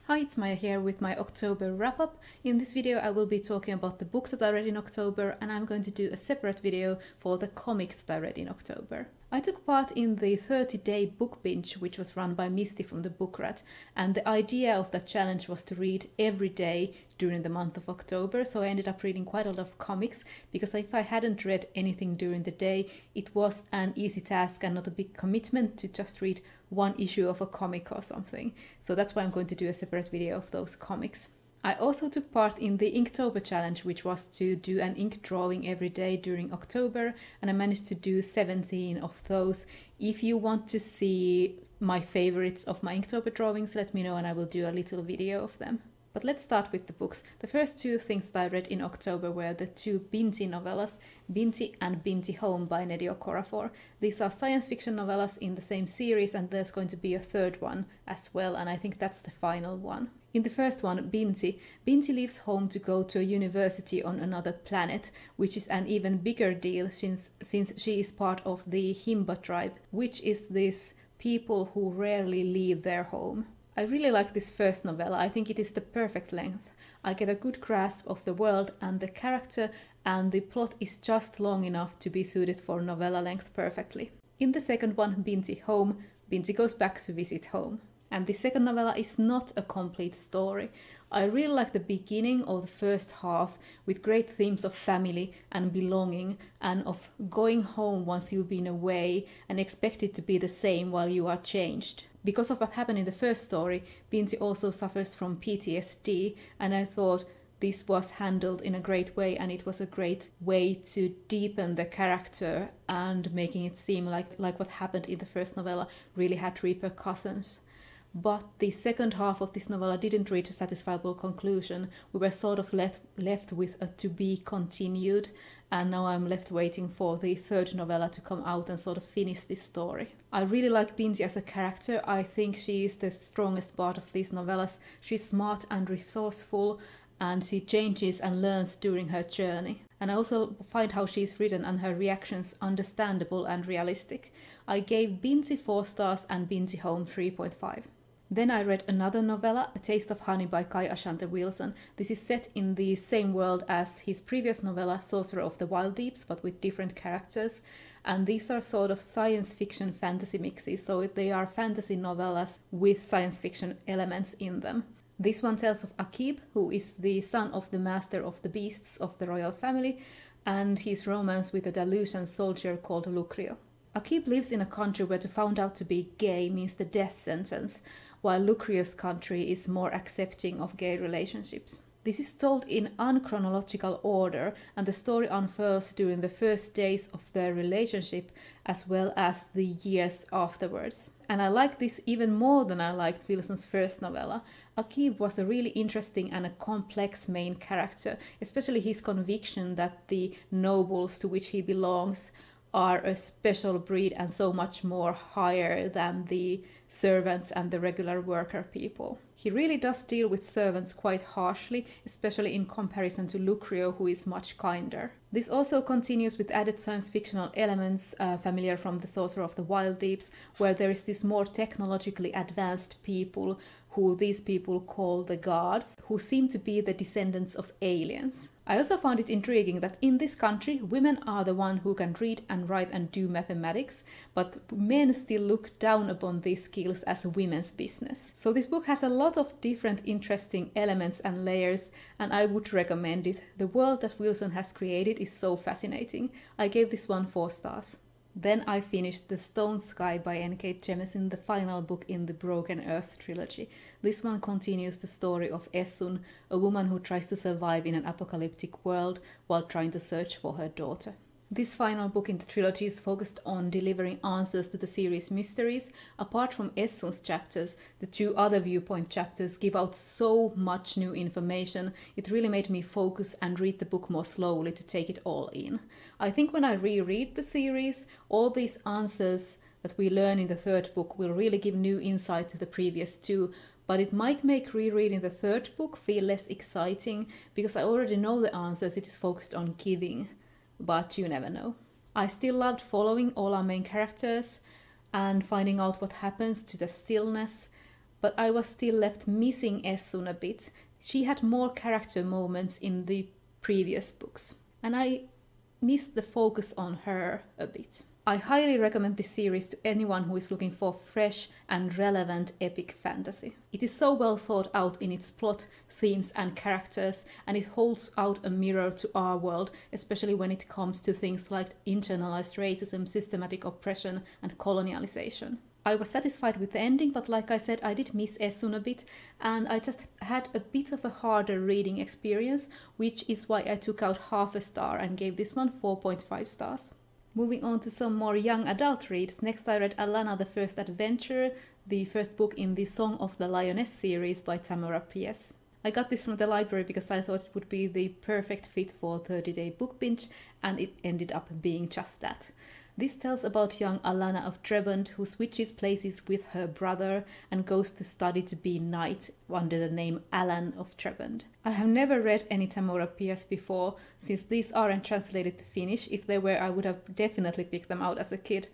Hi, it's Maija here with my October wrap-up. In this video I will be talking about the books that I read in October, and I'm going to do a separate video for the comics that I read in October. I took part in the 30-day book binge, which was run by Misty from the Book Rat, and the idea of that challenge was to read every day during the month of October, so I ended up reading quite a lot of comics, because if I hadn't read anything during the day, it was an easy task and not a big commitment to just read one issue of a comic or something. So that's why I'm going to do a separate video of those comics. I also took part in the Inktober challenge, which was to do an ink drawing every day during October, and I managed to do 17 of those. If you want to see my favorites of my Inktober drawings, let me know and I will do a little video of them. But let's start with the books. The first two things that I read in October were the two Binti novellas, Binti and Binti Home by Nnedi Okorafor. These are science fiction novellas in the same series, and there's going to be a third one as well, and I think that's the final one. In the first one, Binti leaves home to go to a university on another planet, which is an even bigger deal since she is part of the Himba tribe, which is these people who rarely leave their home. I really like this first novella. I think it is the perfect length. I get a good grasp of the world and the character, and the plot is just long enough to be suited for novella length perfectly. In the second one, Binti Home, Binti goes back to visit home. And the second novella is not a complete story. I really like the beginning of the first half, with great themes of family and belonging and of going home once you've been away and expect it to be the same while you are changed. Because of what happened in the first story, Binti also suffers from PTSD, and I thought this was handled in a great way, and it was a great way to deepen the character and making it seem like what happened in the first novella really had repercussions. But the second half of this novella didn't reach a satisfiable conclusion. We were sort of left with a to be continued, and now I'm left waiting for the third novella to come out and sort of finish this story. I really like Binti as a character. I think she is the strongest part of these novellas. She's smart and resourceful, and she changes and learns during her journey. And I also find how she's written and her reactions understandable and realistic. I gave Binti 4 stars and Binti Home 3.5. Then I read another novella, A Taste of Honey by Kai Ashante Wilson. This is set in the same world as his previous novella, Sorcerer of the Wild Deeps, but with different characters. And these are sort of science fiction fantasy mixes, so they are fantasy novellas with science fiction elements in them. This one tells of Akib, who is the son of the master of the beasts of the royal family, and his romance with a Dalusian soldier called Lucrio. Akib lives in a country where to found out to be gay means the death sentence, while Lucrio's country is more accepting of gay relationships. This is told in unchronological order, and the story unfurls during the first days of their relationship as well as the years afterwards. And I like this even more than I liked Wilson's first novella. Akib was a really interesting and a complex main character, especially his conviction that the nobles to which he belongs are a special breed and so much more higher than the servants and the regular worker people. He really does deal with servants quite harshly, especially in comparison to Lucrio, who is much kinder. This also continues with added science fictional elements familiar from the Sorcerer of the Wild Deeps, where there is this more technologically advanced people who these people call the gods, who seem to be the descendants of aliens. I also found it intriguing that in this country, women are the one who can read and write and do mathematics, but men still look down upon these skills as women's business. So this book has a lot of different interesting elements and layers, and I would recommend it. The world that Wilson has created is so fascinating. I gave this one 4 stars. Then I finished The Stone Sky by N.K. Jemisin, the final book in the Broken Earth trilogy. This one continues the story of Essun, a woman who tries to survive in an apocalyptic world while trying to search for her daughter. This final book in the trilogy is focused on delivering answers to the series' mysteries. Apart from Essun's chapters, the 2 other viewpoint chapters give out so much new information. It really made me focus and read the book more slowly to take it all in. I think when I reread the series, all these answers that we learn in the third book will really give new insight to the previous 2, but it might make rereading the third book feel less exciting because I already know the answers. It is focused on giving. But you never know. I still loved following all our main characters and finding out what happens to the stillness but I was still left missing Essun a bit. She had more character moments in the previous books, and I missed the focus on her a bit. I highly recommend this series to anyone who is looking for fresh and relevant epic fantasy. It is so well thought out in its plot, themes and characters, and it holds out a mirror to our world, especially when it comes to things like internalized racism, systematic oppression and colonialization. I was satisfied with the ending, but like I said, I did miss Essun a bit, and I just had a bit of a harder reading experience, which is why I took out half a star and gave this one 4.5 stars. Moving on to some more young adult reads, next I read Alanna the First Adventure, the first book in the Song of the Lioness series by Tamora P.S. I got this from the library because I thought it would be the perfect fit for 30-day book binge, and it ended up being just that. This tells about young Alanna of Trebond, who switches places with her brother and goes to study to be knight under the name Alan of Trebond. I have never read any Tamora Pierce before, since these aren't translated to Finnish. If they were, I would have definitely picked them out as a kid.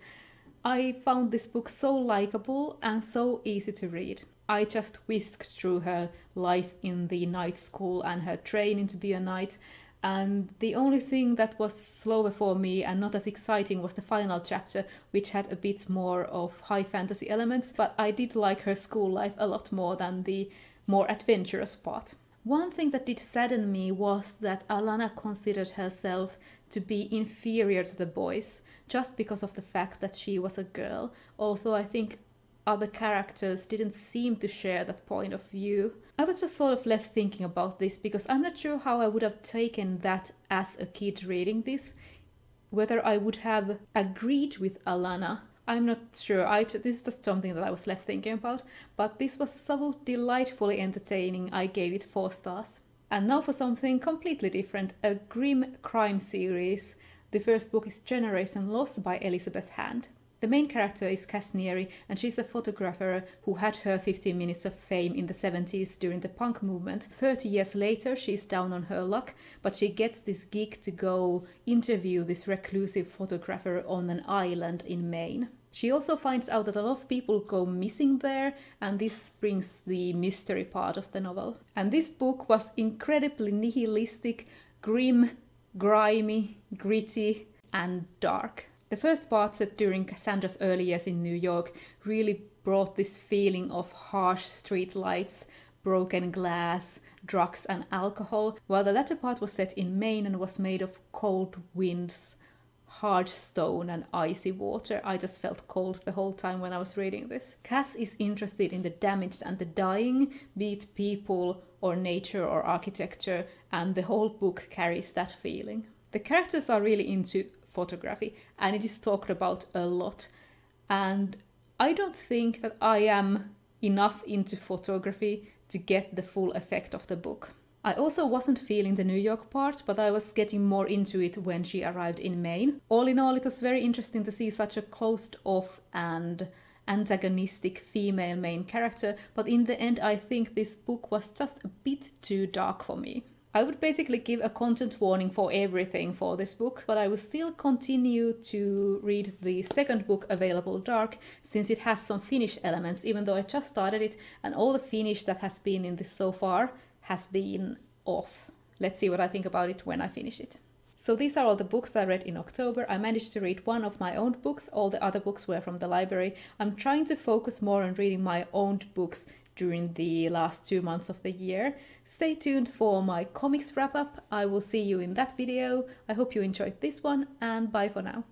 I found this book so likable and so easy to read. I just whisked through her life in the knight school and her training to be a knight, and the only thing that was slower for me and not as exciting was the final chapter, which had a bit more of high fantasy elements, but I did like her school life a lot more than the more adventurous part. One thing that did sadden me was that Alanna considered herself to be inferior to the boys, just because of the fact that she was a girl, although I think other characters didn't seem to share that point of view. I was just sort of left thinking about this because I'm not sure how I would have taken that as a kid reading this. Whether I would have agreed with Alanna, I'm not sure. This is just something that I was left thinking about, but this was so delightfully entertaining, I gave it 4 stars. And now for something completely different, a grim crime series. The first book is Generation Loss by Elizabeth Hand. The main character is Casnieri, and she's a photographer who had her 15 minutes of fame in the 70s during the punk movement. 30 years later, she's down on her luck, but she gets this gig to go interview this reclusive photographer on an island in Maine. She also finds out that a lot of people go missing there, and this brings the mystery part of the novel. And this book was incredibly nihilistic, grim, grimy, gritty, and dark. The first part, set during Cassandra's early years in New York, really brought this feeling of harsh street lights, broken glass, drugs and alcohol, while the latter part was set in Maine and was made of cold winds, hard stone and icy water. I just felt cold the whole time when I was reading this. Cass is interested in the damaged and the dying, be it people or nature or architecture, and the whole book carries that feeling. The characters are really into photography, and it is talked about a lot, and I don't think that I am enough into photography to get the full effect of the book. I also wasn't feeling the New York part, but I was getting more into it when she arrived in Maine. All in all, it was very interesting to see such a closed off and antagonistic female main character, but in the end I think this book was just a bit too dark for me. I would basically give a content warning for everything for this book, but I will still continue to read the second book, Available Dark, since it has some Finnish elements, even though I just started it and all the Finnish that has been in this so far has been off. Let's see what I think about it when I finish it. So these are all the books I read in October. I managed to read one of my own books, all the other books were from the library. I'm trying to focus more on reading my own books during the last 2 months of the year. Stay tuned for my comics wrap up. I will see you in that video. I hope you enjoyed this one, and bye for now.